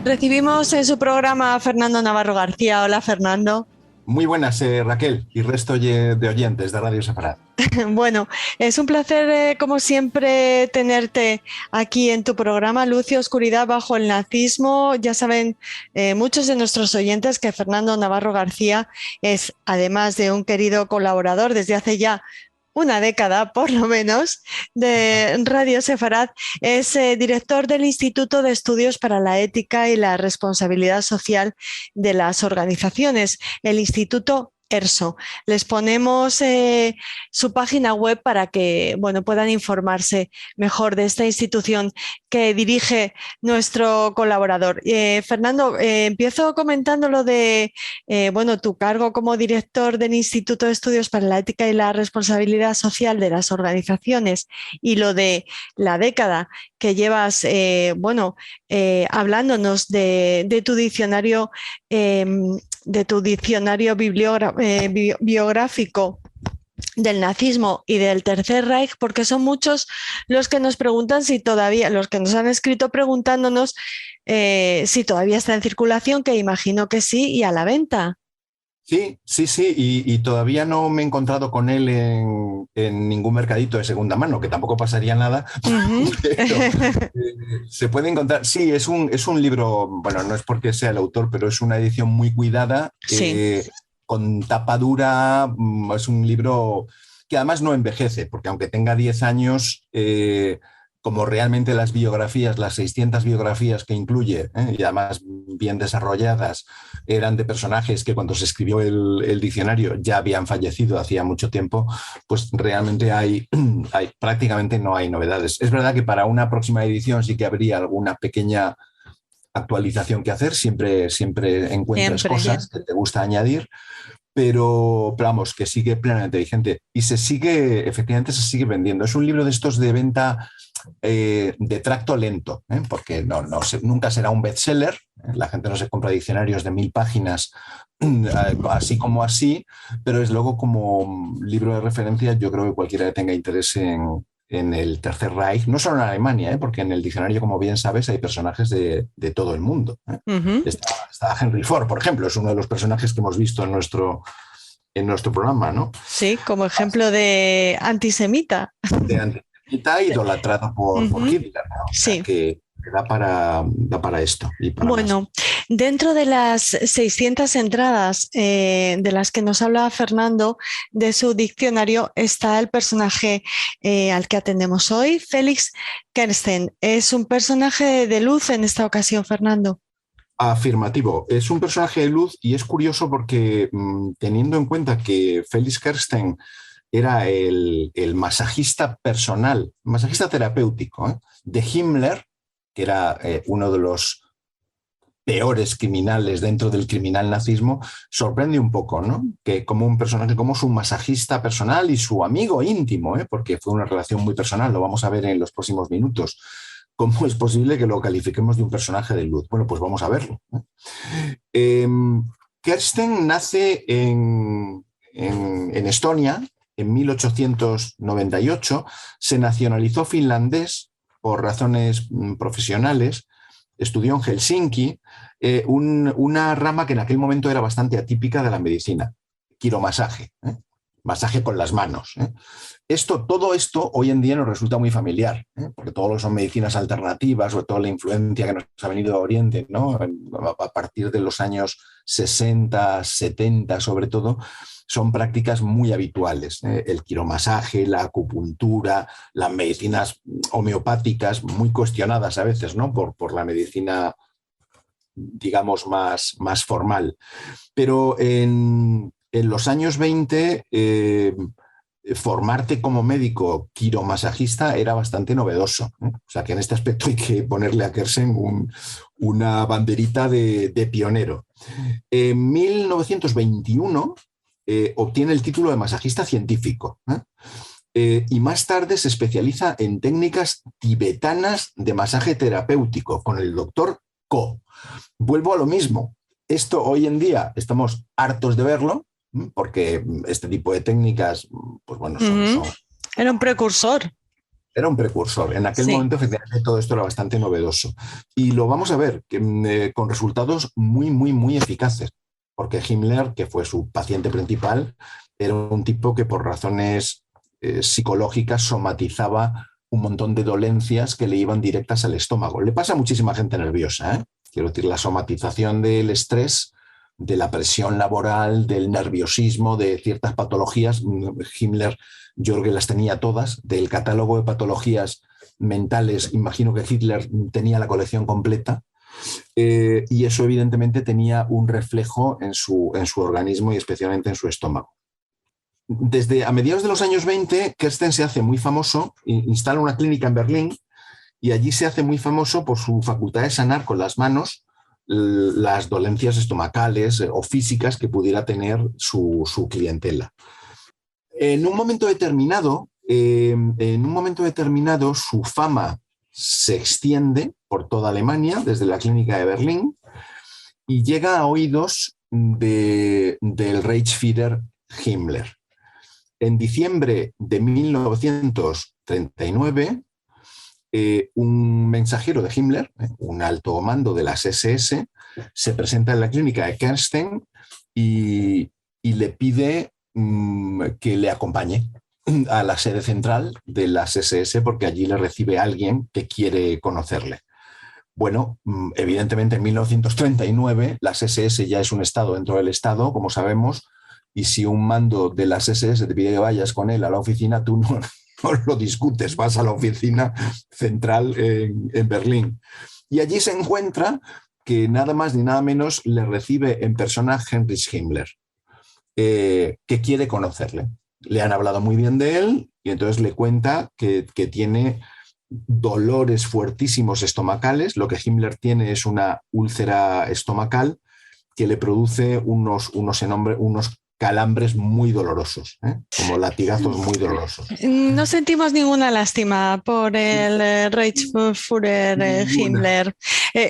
Recibimos en su programa a Fernando Navarro García. Hola, Fernando. Muy buenas, Raquel, y resto de oyentes de Radio Sefarad. Bueno, es un placer, como siempre, tenerte aquí en tu programa Luz y Oscuridad bajo el nazismo. Ya saben muchos de nuestros oyentes que Fernando Navarro García es, además de un querido colaborador desde hace ya una década, por lo menos, de Radio Sefarad, es director del Instituto de Estudios para la Ética y la Responsabilidad Social de las Organizaciones, el Instituto ERSO. Les ponemos su página web para que puedan informarse mejor de esta institución que dirige nuestro colaborador. Fernando, empiezo comentando lo de tu cargo como director del Instituto de Estudios para la Ética y la Responsabilidad Social de las Organizaciones y lo de la década que llevas, hablándonos de tu diccionario. De tu diccionario biográfico del nazismo y del Tercer Reich, porque son muchos los que nos preguntan si todavía, los que nos han escrito preguntándonos si todavía está en circulación, que imagino que sí, y a la venta. Sí, y todavía no me he encontrado con él en ningún mercadito de segunda mano, que tampoco pasaría nada, pero se puede encontrar. Sí, es un libro, bueno, no es porque sea el autor, pero es una edición muy cuidada, Sí. con tapa dura. Es un libro que además no envejece, porque aunque tenga 10 años, como realmente las biografías, las 600 biografías que incluye, y además bien desarrolladas, eran de personajes que cuando se escribió el diccionario ya habían fallecido hacía mucho tiempo, pues realmente prácticamente no hay novedades. Es verdad que para una próxima edición sí que habría alguna pequeña actualización que hacer, siempre encuentras cosas que te gusta añadir, pero vamos, que sigue plenamente vigente y efectivamente se sigue vendiendo. Es un libro de estos de venta de tracto lento, porque nunca será un bestseller. La gente no se compra diccionarios de 1000 páginas así como así, pero es luego como libro de referencia. Yo creo que cualquiera que tenga interés en el Tercer Reich, no solo en Alemania, porque en el diccionario, como bien sabes, hay personajes de todo el mundo. Está Henry Ford, por ejemplo, es uno de los personajes que hemos visto en nuestro programa, ¿no? Sí, como ejemplo de antisemita. De antisemita, idolatrado por Hitler, ¿no? O sea, Sí. que da para esto y para más. Bueno, dentro de las 600 entradas de las que nos habla Fernando de su diccionario está el personaje al que atendemos hoy, Félix Kersten. Es un personaje de luz en esta ocasión, Fernando. Afirmativo. Es un personaje de luz y es curioso porque teniendo en cuenta que Felix Kersten era el masajista personal, masajista terapéutico, de Himmler, que era uno de los peores criminales dentro del criminal nazismo, sorprende un poco, ¿no? Que como un personaje, como su masajista personal y su amigo íntimo, porque fue una relación muy personal, lo vamos a ver en los próximos minutos. ¿Cómo es posible que lo califiquemos de un personaje de luz? Bueno, pues vamos a verlo. Kersten nace en Estonia en 1898, se nacionalizó finlandés por razones profesionales, estudió en Helsinki, una rama que en aquel momento era bastante atípica de la medicina, quiromasaje, masaje con las manos. Todo esto hoy en día nos resulta muy familiar, porque todo lo son medicinas alternativas, sobre todo la influencia que nos ha venido de Oriente, ¿no? A partir de los años 60, 70 sobre todo, son prácticas muy habituales. El quiromasaje, la acupuntura, las medicinas homeopáticas, muy cuestionadas a veces, ¿no? por la medicina, digamos, más formal. Pero en los años 20, formarte como médico quiromasajista era bastante novedoso. O sea que en este aspecto hay que ponerle a Kersen una banderita de pionero. En 1921 obtiene el título de masajista científico. Y más tarde se especializa en técnicas tibetanas de masaje terapéutico con el doctor Ko. Vuelvo a lo mismo. Esto hoy en día estamos hartos de verlo, porque este tipo de técnicas, pues bueno, son Era un precursor. Era un precursor. En aquel Sí. momento, efectivamente, todo esto era bastante novedoso. Y lo vamos a ver con resultados muy, muy, muy eficaces. Porque Himmler, que fue su paciente principal, era un tipo que por razones psicológicas somatizaba un montón de dolencias que le iban directas al estómago. Le pasa a muchísima gente nerviosa, ¿eh? Quiero decir, la somatización del estrés, de la presión laboral, del nerviosismo, de ciertas patologías. Himmler, yo que las tenía todas. Del catálogo de patologías mentales, imagino que Hitler tenía la colección completa. Y eso evidentemente tenía un reflejo en su organismo y especialmente en su estómago. Desde a mediados de los años 20, Kersten se hace muy famoso, instala una clínica en Berlín y allí se hace muy famoso por su facultad de sanar con las manos las dolencias estomacales o físicas que pudiera tener su clientela. En un momento determinado, su fama se extiende por toda Alemania, desde la clínica de Berlín, y llega a oídos del Reichsführer Himmler. En diciembre de 1939, un mensajero de Himmler, un alto mando de las SS, se presenta en la clínica de Kersten y le pide que le acompañe a la sede central de las SS porque allí le recibe alguien que quiere conocerle. Bueno, evidentemente en 1939 las SS ya es un estado dentro del estado, como sabemos, y si un mando de las SS te pide que vayas con él a la oficina, tú no lo discutes, vas a la oficina central en Berlín. Y allí se encuentra que nada más ni nada menos le recibe en persona Heinrich Himmler, que quiere conocerle. Le han hablado muy bien de él y entonces le cuenta que tiene dolores fuertísimos estomacales. Lo que Himmler tiene es una úlcera estomacal que le produce unos calambres muy dolorosos, como latigazos muy dolorosos. No sentimos ninguna lástima por el Reichsführer Himmler.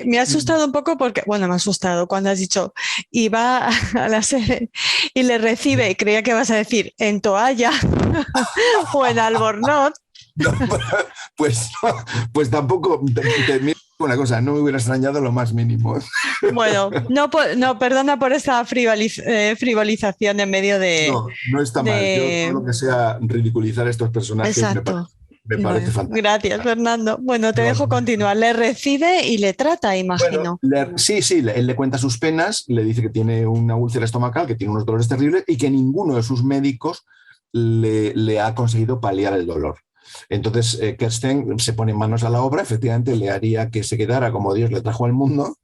Me ha asustado un poco porque, bueno, me ha asustado cuando has dicho iba a la sede y le recibe y creía que vas a decir en toalla o en albornoz. No, pues tampoco, una cosa, no me hubiera extrañado lo más mínimo. Bueno, no, perdona por esta frivolización en medio No está mal. Yo todo lo que sea ridiculizar a estos personajes Exacto. me parece Bueno, fantástico. gracias, Fernando. Bueno, te No, dejo continuar. Le recibe y le trata, bueno, imagino. sí, él le cuenta sus penas, le dice que tiene una úlcera estomacal, que tiene unos dolores terribles y que ninguno de sus médicos le ha conseguido paliar el dolor. Entonces, Kersten se pone manos a la obra, efectivamente le haría que se quedara como Dios le trajo al mundo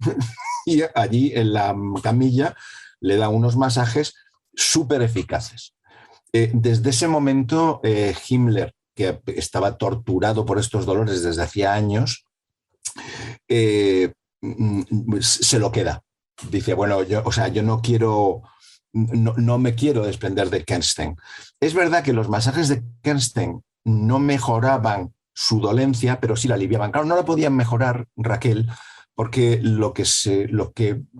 y allí en la camilla le da unos masajes súper eficaces. Desde ese momento, Himmler, que estaba torturado por estos dolores desde hacía años, se lo queda. Dice, bueno, yo no me quiero desprender de Kersten. Es verdad que los masajes de Kersten no mejoraban su dolencia, pero sí la aliviaban. Claro, no la podían mejorar, Raquel, porque lo que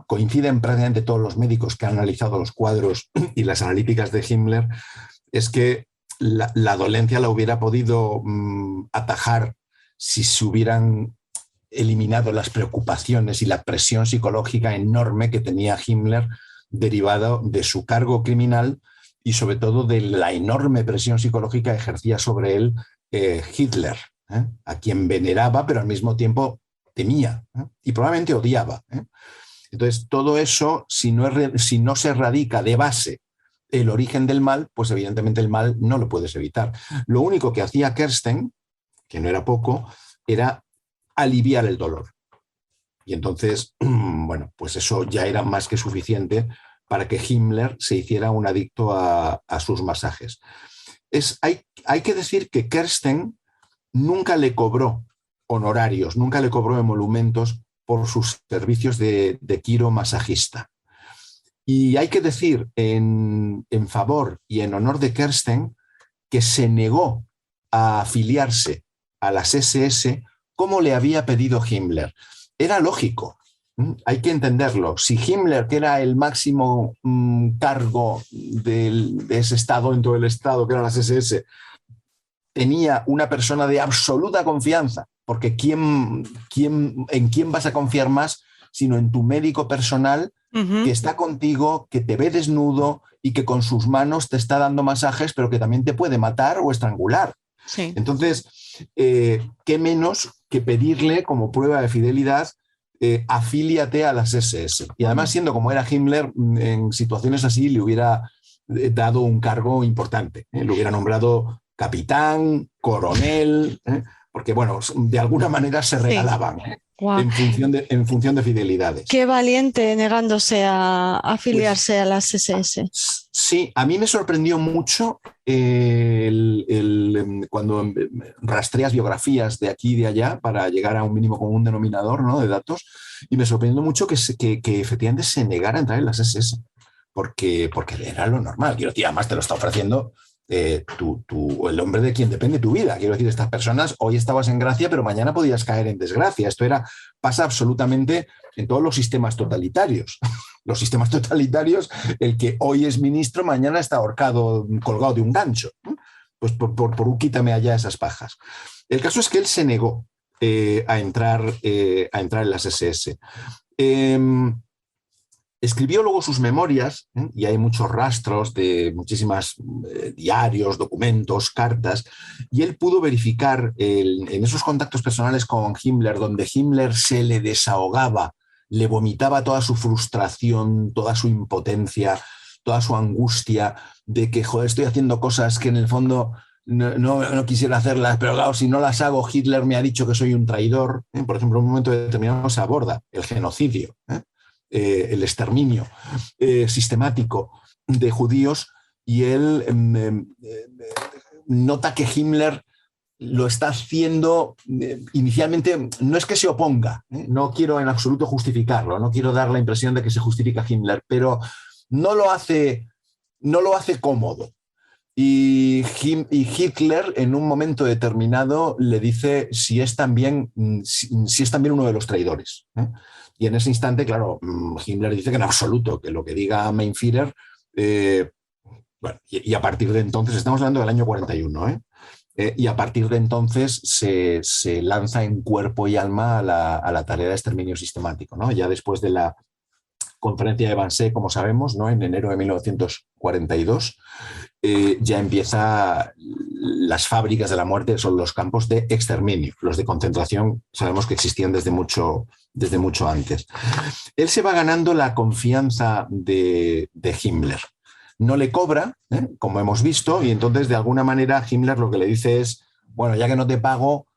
coinciden prácticamente todos los médicos que han analizado los cuadros y las analíticas de Himmler es que la dolencia la hubiera podido atajar si se hubieran eliminado las preocupaciones y la presión psicológica enorme que tenía Himmler derivado de su cargo criminal y sobre todo de la enorme presión psicológica que ejercía sobre él Hitler, a quien veneraba pero al mismo tiempo temía y probablemente odiaba. Entonces todo eso, si no se erradica de base el origen del mal, pues evidentemente el mal no lo puedes evitar. Lo único que hacía Kersten, que no era poco, era aliviar el dolor. Y entonces, bueno, pues eso ya era más que suficiente para que Himmler se hiciera un adicto a sus masajes. Hay que decir que Kersten nunca le cobró honorarios, nunca le cobró emolumentos por sus servicios de quiromasajista. Y hay que decir en favor y en honor de Kersten que se negó a afiliarse a las SS como le había pedido Himmler. Era lógico, hay que entenderlo. Si Himmler, que era el máximo cargo de ese estado, en todo el estado, que eran las SS, tenía una persona de absoluta confianza, porque ¿en quién vas a confiar más sino en tu médico personal que está contigo, que te ve desnudo y que con sus manos te está dando masajes, pero que también te puede matar o estrangular? Sí. Entonces, ¿qué menos que pedirle como prueba de fidelidad, afíliate a las SS? Y además, siendo como era Himmler, en situaciones así le hubiera dado un cargo importante. Le hubiera nombrado capitán, coronel, porque, bueno, de alguna manera se regalaban. Wow. En función de fidelidades. Qué valiente negándose a afiliarse Pues, a las SS. Sí, a mí me sorprendió mucho cuando rastreas biografías de aquí y de allá para llegar a un mínimo común denominador, ¿no?, de datos, y me sorprendió mucho que efectivamente se negara a entrar en las SS, porque era lo normal. Quiero decir, además te lo está ofreciendo el hombre de quien depende tu vida. Quiero decir, estas personas, hoy estabas en gracia, pero mañana podías caer en desgracia. Esto pasa absolutamente en todos los sistemas totalitarios. Los sistemas totalitarios, el que hoy es ministro, mañana está ahorcado, colgado de un gancho. Pues por quítame allá esas pajas. El caso es que él se negó a entrar en las SS. Escribió luego sus memorias, y hay muchos rastros de muchísimos diarios, documentos, cartas, y él pudo verificar en esos contactos personales con Himmler, donde Himmler se le desahogaba, le vomitaba toda su frustración, toda su impotencia, toda su angustia de que, joder, estoy haciendo cosas que en el fondo no quisiera hacerlas, pero claro, si no las hago, Hitler me ha dicho que soy un traidor. Por ejemplo, en un momento determinado se aborda el genocidio, el exterminio sistemático de judíos, y él nota que Himmler lo está haciendo inicialmente, no es que se oponga, no quiero en absoluto justificarlo, no quiero dar la impresión de que se justifica Himmler, pero no lo hace cómodo. Y Hitler en un momento determinado le dice si es también uno de los traidores. Y en ese instante, claro, Himmler dice que en absoluto, que lo que diga Mein Führer, bueno, y a partir de entonces, estamos hablando del año 41, y a partir de entonces se lanza en cuerpo y alma a la tarea de exterminio sistemático, ¿no? Ya después de la conferencia de Wannsee, como sabemos, ¿no?, en enero de 1942, ya empieza las fábricas de la muerte, son los campos de exterminio. Los de concentración sabemos que existían desde mucho antes. Él se va ganando la confianza de Himmler. No le cobra, como hemos visto, y entonces de alguna manera Himmler lo que le dice es, bueno, ya que no te pago,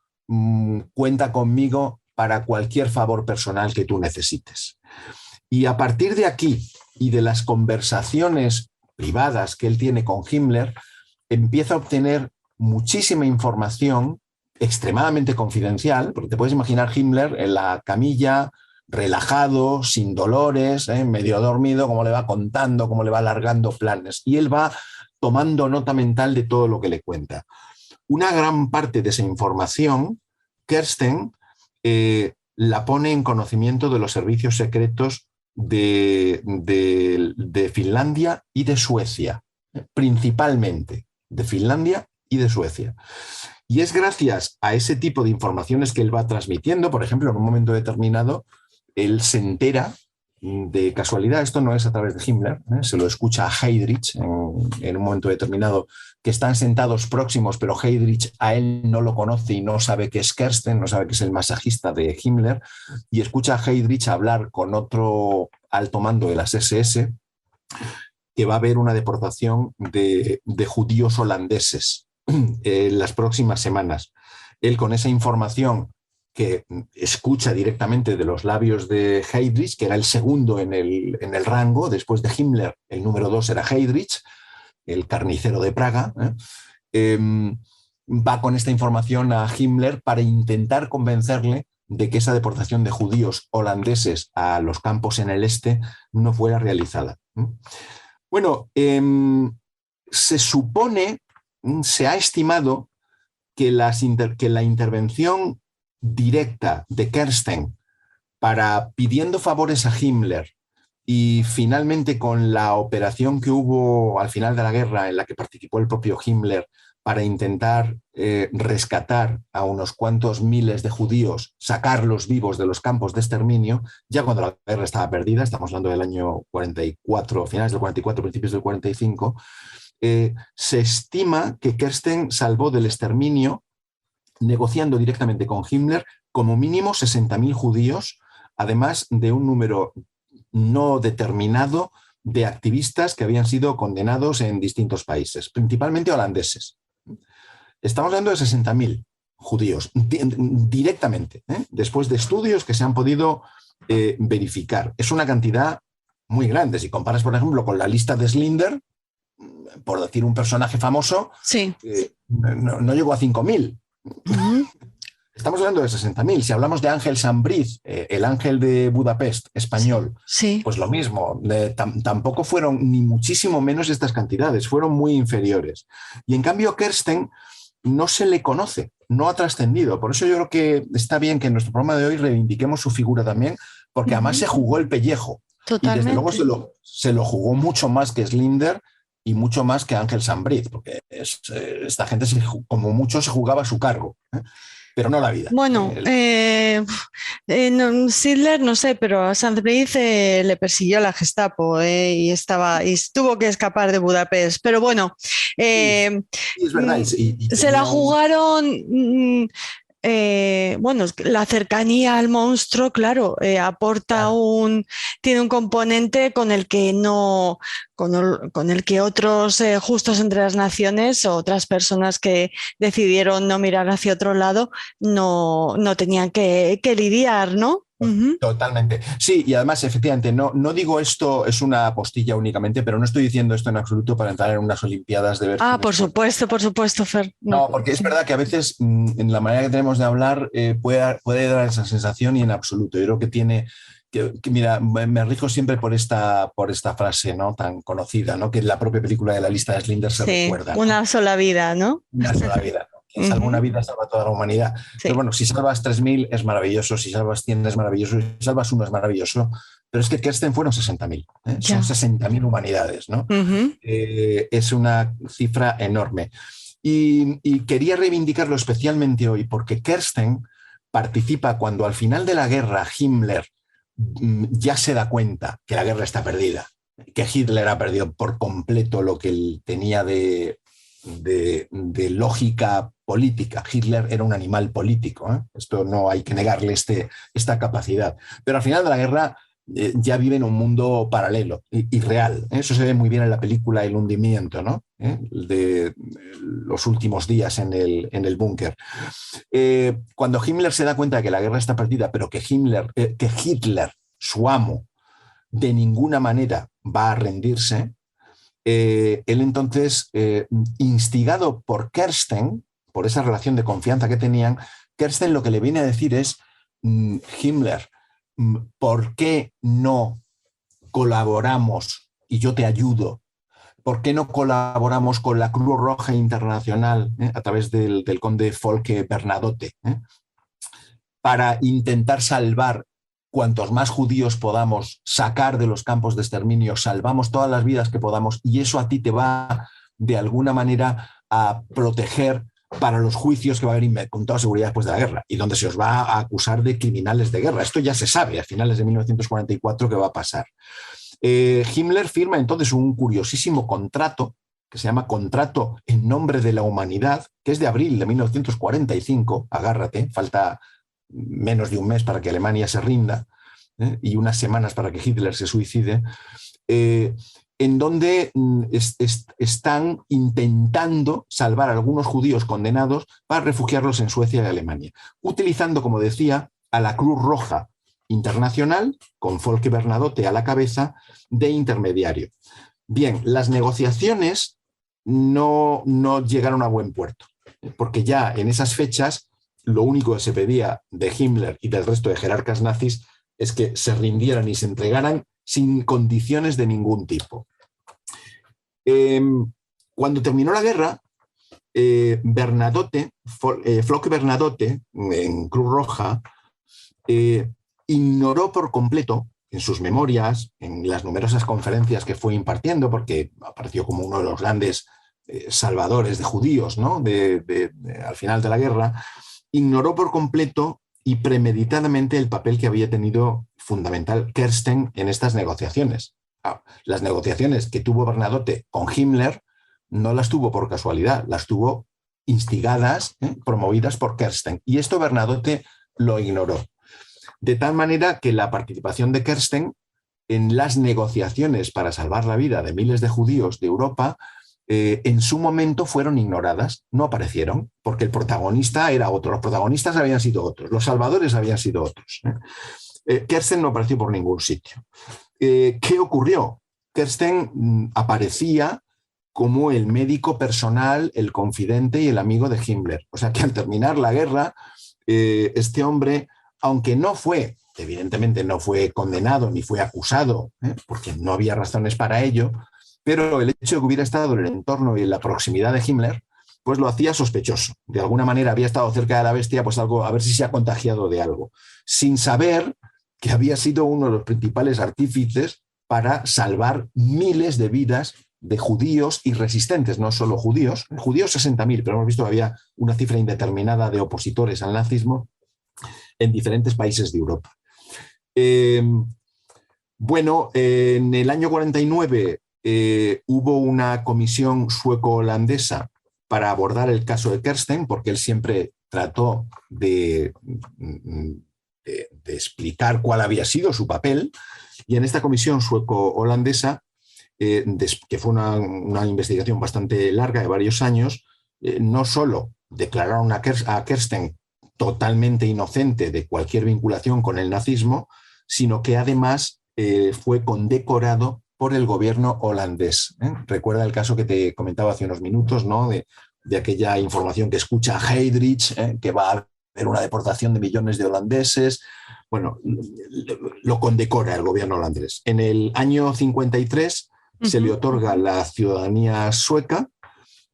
cuenta conmigo para cualquier favor personal que tú necesites. Y a partir de aquí y de las conversaciones privadas que él tiene con Himmler, empieza a obtener muchísima información extremadamente confidencial, porque te puedes imaginar Himmler en la camilla, relajado, sin dolores, medio dormido, cómo le va contando, cómo le va alargando planes, y él va tomando nota mental de todo lo que le cuenta. Una gran parte de esa información, Kersten la pone en conocimiento de los servicios secretos de Finlandia y de Suecia, principalmente de Finlandia y de Suecia. Y es gracias a ese tipo de informaciones que él va transmitiendo, por ejemplo, en un momento determinado, él se entera, de casualidad, esto no es a través de Himmler, se lo escucha a Heydrich en un momento determinado, que están sentados próximos, pero Heydrich a él no lo conoce y no sabe que es Kersten, no sabe que es el masajista de Himmler, y escucha a Heydrich hablar con otro alto mando de las SS, que va a haber una deportación de judíos holandeses en las próximas semanas. Él, con esa información que escucha directamente de los labios de Heydrich, que era el segundo en el rango, después de Himmler, el número 2 era Heydrich, el carnicero de Praga, va con esta información a Himmler para intentar convencerle de que esa deportación de judíos holandeses a los campos en el este no fuera realizada. Bueno, se supone, se ha estimado que la intervención directa de Kersten pidiendo favores a Himmler, y finalmente con la operación que hubo al final de la guerra en la que participó el propio Himmler para intentar rescatar a unos cuantos miles de judíos, sacarlos vivos de los campos de exterminio, ya cuando la guerra estaba perdida, estamos hablando del año 44, finales del 44, principios del 45, se estima que Kersten salvó del exterminio, negociando directamente con Himmler, como mínimo 60.000 judíos, además de un número no determinado de activistas que habían sido condenados en distintos países, principalmente holandeses. Estamos hablando de 60.000 judíos directamente, después de estudios que se han podido verificar. Es una cantidad muy grande. Si comparas, por ejemplo, con la lista de Slinder, por decir un personaje famoso, sí. No llegó a 5.000. Uh-huh. Estamos hablando de 60.000. Si hablamos de Ángel Sambriz, el ángel de Budapest, español, sí. Pues lo mismo. Tampoco fueron ni muchísimo menos estas cantidades, fueron muy inferiores. Y en cambio Kersten no se le conoce, no ha trascendido. Por eso yo creo que está bien que en nuestro programa de hoy reivindiquemos su figura también, porque además se jugó el pellejo. Totalmente. Y desde luego se lo jugó mucho más que Slinder y mucho más que Ángel Sambriz, porque esta gente, como mucho, se jugaba a su cargo, pero no la vida. Bueno, Sidler no sé, pero a Sambriz le persiguió la Gestapo y tuvo que escapar de Budapest. Pero bueno, sí, es verdad. Se la jugaron. Bueno, la cercanía al monstruo, claro, aporta tiene un componente con el que con el que otros justos entre las naciones o otras personas que decidieron no mirar hacia otro lado no tenían que lidiar, ¿no? Uh-huh. Totalmente. Sí, y además, efectivamente, no digo esto, es una apostilla únicamente, pero no estoy diciendo esto en absoluto para entrar en unas Olimpiadas de ver. Por supuesto, Fer. No, porque es verdad que a veces en la manera que tenemos de hablar puede dar esa sensación y en absoluto. Yo creo que tiene. Mira, me rijo siempre por esta frase, ¿no?, tan conocida, ¿no?, que en la propia película de La lista de Slinder se recuerda, ¿no? Una sola vida, ¿no? Una sola vida. Quien salva una vida salva toda la humanidad. Sí. Pero bueno, si salvas 3.000 es maravilloso, si salvas 100 es maravilloso, si salvas uno es maravilloso. Pero es que Kersten fueron 60.000. Son 60.000 humanidades, ¿no? Es una cifra enorme. Y quería reivindicarlo especialmente hoy porque Kersten participa cuando al final de la guerra Himmler ya se da cuenta que la guerra está perdida, que Hitler ha perdido por completo lo que él tenía de lógica política. Hitler era un animal político, esto no hay que negarle esta capacidad. Pero al final de la guerra ya vive en un mundo paralelo y real. Eso se ve muy bien en la película El hundimiento, ¿no?, de los últimos días en el búnker. Cuando Himmler se da cuenta de que la guerra está perdida, pero que Hitler, su amo, de ninguna manera va a rendirse, él entonces, instigado por Kersten, por esa relación de confianza que tenían, Kersten lo que le viene a decir es: Himmler, ¿por qué no colaboramos y yo te ayudo? ¿Por qué no colaboramos con la Cruz Roja Internacional a través del conde Folke Bernadotte para intentar salvar cuantos más judíos podamos, sacar de los campos de exterminio, salvamos todas las vidas que podamos, y eso a ti te va de alguna manera a proteger para los juicios que va a haber con toda seguridad después de la guerra y donde se os va a acusar de criminales de guerra? Esto ya se sabe a finales de 1944 que va a pasar. Himmler firma entonces un curiosísimo contrato que se llama Contrato en Nombre de la Humanidad, que es de abril de 1945, agárrate, falta menos de un mes para que Alemania se rinda y unas semanas para que Hitler se suicide, en donde están intentando salvar a algunos judíos condenados para refugiarlos en Suecia y Alemania, utilizando, como decía, a la Cruz Roja Internacional, con Folke Bernadotte a la cabeza, de intermediario. Bien, las negociaciones no llegaron a buen puerto, porque ya en esas fechas lo único que se pedía de Himmler y del resto de jerarcas nazis es que se rindieran y se entregaran sin condiciones de ningún tipo. Cuando terminó la guerra, Folke Bernadotte, en Cruz Roja, ignoró por completo en sus memorias, en las numerosas conferencias que fue impartiendo, porque apareció como uno de los grandes salvadores de judíos, ¿no? Al final de la guerra, ignoró por completo y premeditadamente el papel que había tenido fundamental Kersten en estas negociaciones. Las negociaciones que tuvo Bernadotte con Himmler no las tuvo por casualidad, las tuvo instigadas, promovidas por Kersten. Y esto Bernadotte lo ignoró. De tal manera que la participación de Kersten en las negociaciones para salvar la vida de miles de judíos de Europa, en su momento fueron ignoradas, no aparecieron, porque el protagonista era otro, los protagonistas habían sido otros, los salvadores habían sido otros. Kersten no apareció por ningún sitio. ¿Qué ocurrió? Kersten aparecía como el médico personal, el confidente y el amigo de Himmler. O sea que al terminar la guerra, este hombre, aunque no fue, evidentemente no fue condenado ni fue acusado, porque no había razones para ello, pero el hecho de que hubiera estado en el entorno y en la proximidad de Himmler, pues lo hacía sospechoso. De alguna manera había estado cerca de la bestia, pues algo, a ver si se ha contagiado de algo, sin saber que había sido uno de los principales artífices para salvar miles de vidas de judíos y resistentes, no solo judíos, 60.000, pero hemos visto que había una cifra indeterminada de opositores al nazismo en diferentes países de Europa. En el año 49 hubo una comisión sueco-holandesa para abordar el caso de Kersten, porque él siempre trató de explicar cuál había sido su papel, y en esta comisión sueco-holandesa, que fue una investigación bastante larga de varios años, no solo declararon a Kersten totalmente inocente de cualquier vinculación con el nazismo, sino que además fue condecorado por el gobierno holandés. Recuerda el caso que te comentaba hace unos minutos, ¿no? de aquella información que escucha Heydrich, que va a haber una deportación de millones de holandeses. Bueno, lo condecora el gobierno holandés. En el año 53 se le otorga la ciudadanía sueca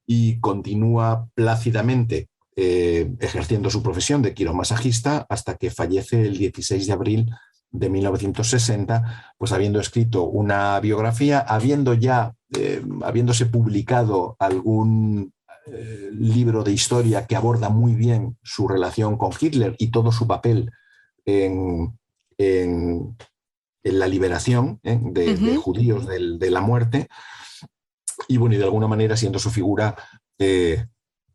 y continúa plácidamente ejerciendo su profesión de quiromasajista hasta que fallece el 16 de abril de 1960, pues habiendo escrito una biografía, habiéndose publicado algún libro de historia que aborda muy bien su relación con Hitler y todo su papel en la liberación de judíos de la muerte, y bueno, y de alguna manera siendo su figura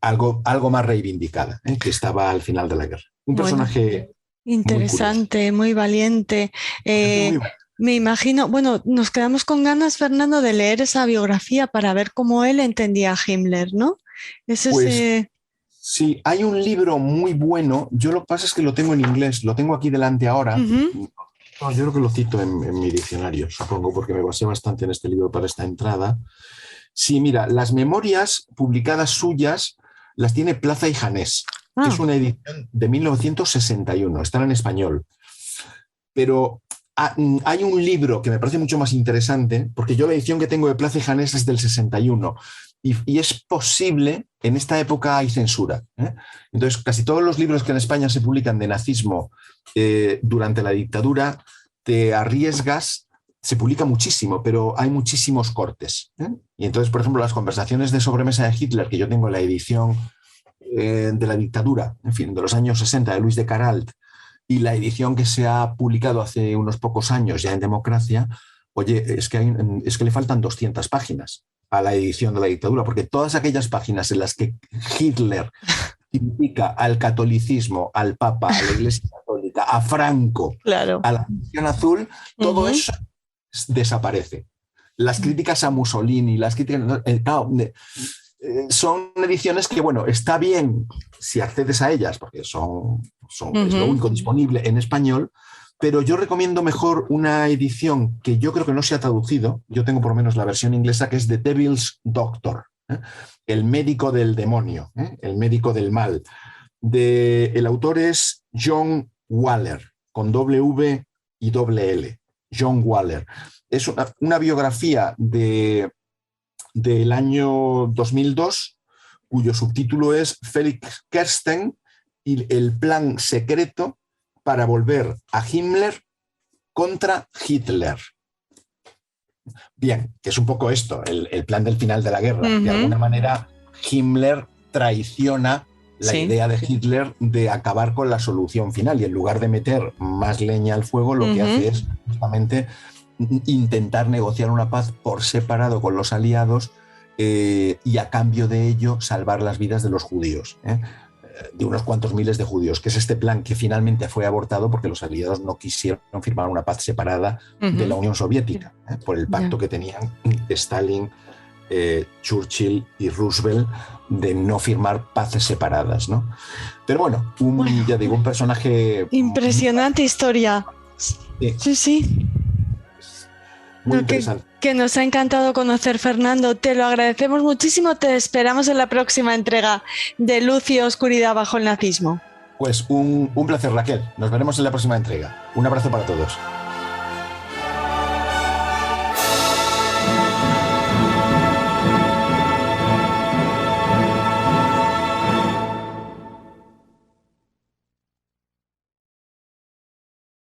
algo más reivindicada, que estaba al final de la guerra. Un personaje interesante, muy valiente. Me imagino, bueno, nos quedamos con ganas, Fernando, de leer esa biografía para ver cómo él entendía a Himmler, ¿no? Sí, hay un libro muy bueno. Yo lo que pasa es que lo tengo en inglés, lo tengo aquí delante ahora. No, yo creo que lo cito en mi diccionario, supongo, porque me basé bastante en este libro para esta entrada. Sí, mira, las memorias publicadas suyas las tiene Plaza y Janés. Es una edición de 1961, están en español. Pero hay un libro que me parece mucho más interesante, porque yo la edición que tengo de Plaza y Janés es del 61, y es posible, en esta época hay censura. Entonces, casi todos los libros que en España se publican de nazismo durante la dictadura, te arriesgas, se publica muchísimo, pero hay muchísimos cortes. Y entonces, por ejemplo, las conversaciones de sobremesa de Hitler, que yo tengo en la edición de la dictadura, en fin, de los años 60, de Luis de Caralt, y la edición que se ha publicado hace unos pocos años ya en Democracia, oye, es que le faltan 200 páginas a la edición de la dictadura, porque todas aquellas páginas en las que Hitler critica al catolicismo, al Papa, a la Iglesia Católica, a Franco, claro, a la Misión Azul, todo eso desaparece. Las críticas a Mussolini, las críticas... son ediciones que, bueno, está bien si accedes a ellas, porque es lo único disponible en español, pero yo recomiendo mejor una edición que yo creo que no se ha traducido. Yo tengo por lo menos la versión inglesa, que es The Devil's Doctor, el médico del demonio, el médico del mal. El autor es John Waller, con W y doble L. John Waller. Es una biografía del año 2002, cuyo subtítulo es Felix Kersten y el plan secreto para volver a Himmler contra Hitler. Bien, que es un poco esto, el plan del final de la guerra. De alguna manera, Himmler traiciona la idea de Hitler de acabar con la solución final, y en lugar de meter más leña al fuego, lo que hace es justamente intentar negociar una paz por separado con los aliados, y a cambio de ello salvar las vidas de los judíos, de unos cuantos miles de judíos, que es este plan que finalmente fue abortado porque los aliados no quisieron firmar una paz separada de la Unión Soviética, por el pacto que tenían Stalin, Churchill y Roosevelt de no firmar paces separadas, ¿no? Pero bueno, ya digo, un personaje... Impresionante historia. Sí. Muy interesante. Que nos ha encantado conocer, Fernando. Te lo agradecemos muchísimo. Te esperamos en la próxima entrega de Luz y Oscuridad bajo el nazismo. Pues un placer, Raquel. Nos veremos en la próxima entrega. Un abrazo para todos.